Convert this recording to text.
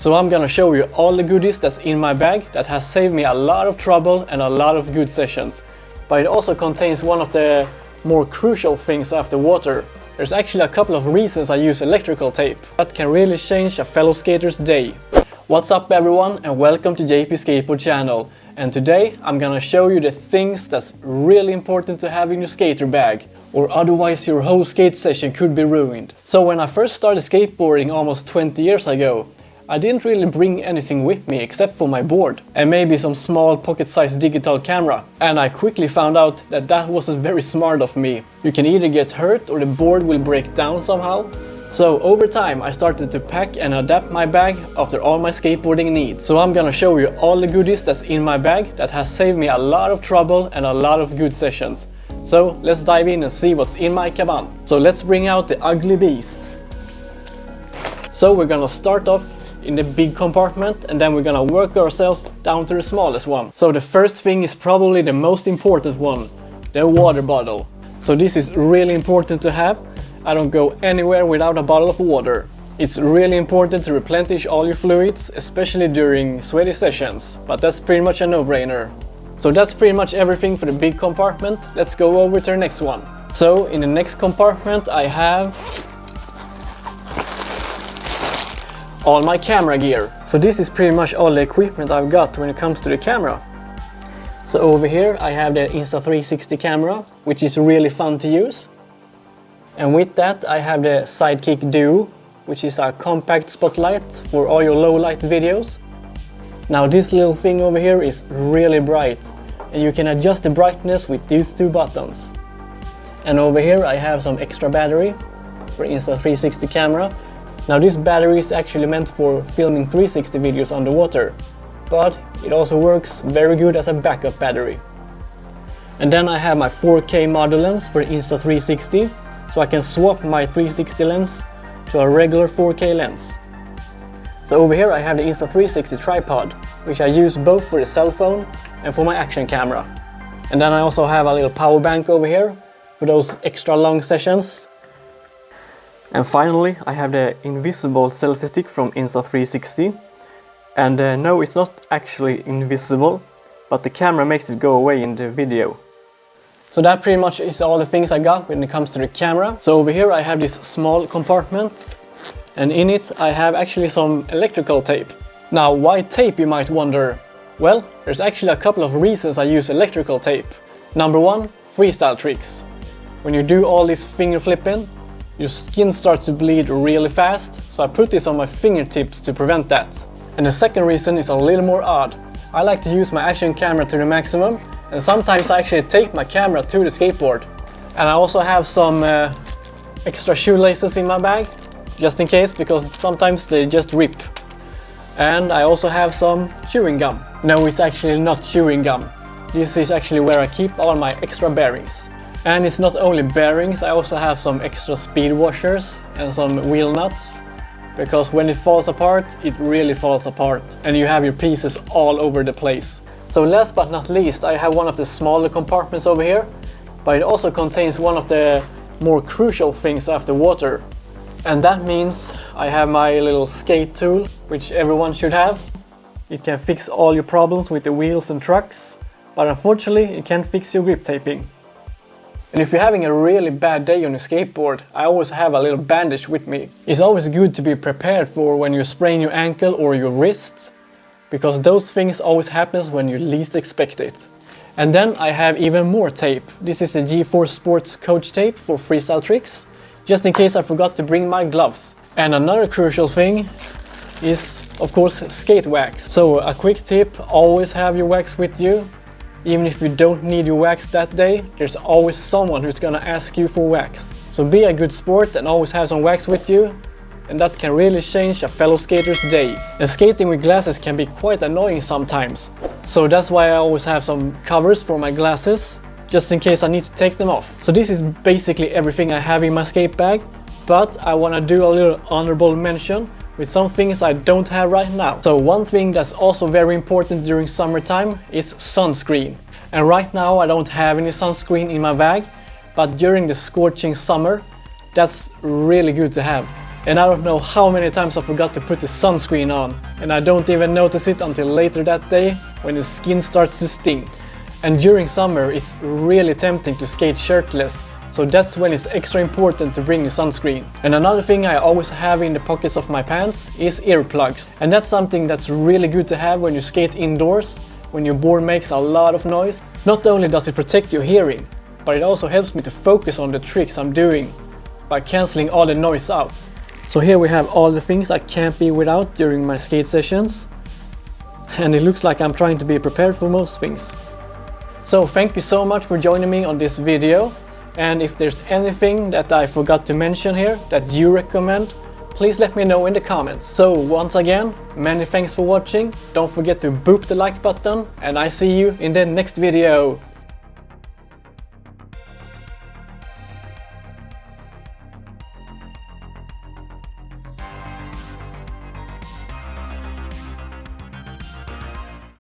So I'm gonna show you all the goodies that's in my bag that has saved me a lot of trouble and a lot of good sessions. But it also contains one of the more crucial things after water. There's actually a couple of reasons I use electrical tape that can really change a fellow skater's day. What's up everyone, and welcome to JP Skateboard channel. And today I'm gonna show you the things that's really important to have in your skater bag, or otherwise your whole skate session could be ruined. So when I first started skateboarding almost 20 years ago, I didn't really bring anything with me except for my board and maybe some small pocket-sized digital camera. And I quickly found out that that wasn't very smart of me. You can either get hurt or the board will break down somehow. So over time I started to pack and adapt my bag after all my skateboarding needs. So I'm gonna show you all the goodies that's in my bag that has saved me a lot of trouble and a lot of good sessions. So let's dive in and see what's in my caban. So let's bring out the ugly beast. So we're gonna start off in the big compartment and then we're gonna work ourselves down to the smallest one. So the first thing is probably the most important one, the water bottle. So this is really important to have. I don't go anywhere without a bottle of water. It's really important to replenish all your fluids, especially during sweaty sessions, but that's pretty much a no-brainer. So that's pretty much everything for the big compartment. Let's go over to the next one. So in the next compartment I have all my camera gear. So this is pretty much all the equipment I've got when it comes to the camera. So over here I have the Insta360 camera, which is really fun to use. And with that I have the Sidekick Duo, which is a compact spotlight for all your low light videos. Now this little thing over here is really bright and you can adjust the brightness with these two buttons. And over here I have some extra battery for Insta360 camera. Now this battery is actually meant for filming 360 videos underwater, but it also works very good as a backup battery. And then I have my 4K model lens for Insta360, so I can swap my 360 lens to a regular 4K lens. So over here I have the Insta360 tripod, which I use both for the cell phone and for my action camera. And then I also have a little power bank over here for those extra long sessions. And finally I have the invisible selfie stick from Insta360. And no, it's not actually invisible, but the camera makes it go away in the video. So that pretty much is all the things I got when it comes to the camera. So over here I have this small compartment, and in it I have actually some electrical tape. Now why tape, you might wonder? Well, there's actually a couple of reasons I use electrical tape. Number one, freestyle tricks. When you do all this finger flipping, your skin starts to bleed really fast, so I put this on my fingertips to prevent that. And the second reason is a little more odd. I like to use my action camera to the maximum, and sometimes I actually tape my camera to the skateboard. And I also have some extra shoelaces in my bag, just in case, because sometimes they just rip. And I also have some chewing gum. No, it's actually not chewing gum. This is actually where I keep all my extra bearings. And it's not only bearings, I also have some extra speed washers and some wheel nuts, because when it falls apart, it really falls apart and you have your pieces all over the place. So last but not least, I have one of the smaller compartments over here, but it also contains one of the more crucial things after water. And that means I have my little skate tool, which everyone should have. It can fix all your problems with the wheels and trucks, but unfortunately it can't fix your grip taping. And if you're having a really bad day on your skateboard, I always have a little bandage with me. It's always good to be prepared for when you sprain your ankle or your wrist, because those things always happen when you least expect it. And then I have even more tape. This is the G-Force Sports Coach tape for freestyle tricks, just in case I forgot to bring my gloves. And another crucial thing is, of course, skate wax. So a quick tip, always have your wax with you. Even if you don't need your wax that day, there's always someone who's gonna ask you for wax. So be a good sport and always have some wax with you, and that can really change a fellow skater's day. And skating with glasses can be quite annoying sometimes. So that's why I always have some covers for my glasses, just in case I need to take them off. So this is basically everything I have in my skate bag, but I wanna do a little honorable mention with some things I don't have right now. So one thing that's also very important during summertime is sunscreen. And right now I don't have any sunscreen in my bag, but during the scorching summer, that's really good to have. And I don't know how many times I forgot to put the sunscreen on, and I don't even notice it until later that day when the skin starts to sting. And during summer it's really tempting to skate shirtless, so that's when it's extra important to bring your sunscreen. And another thing I always have in the pockets of my pants is earplugs. And that's something that's really good to have when you skate indoors, when your board makes a lot of noise. Not only does it protect your hearing, but it also helps me to focus on the tricks I'm doing by cancelling all the noise out. So here we have all the things I can't be without during my skate sessions. And it looks like I'm trying to be prepared for most things. So thank you so much for joining me on this video. And if there's anything that I forgot to mention here that you recommend, please let me know in the comments. So once again, many thanks for watching. Don't forget to boop the like button, and I see you in the next video.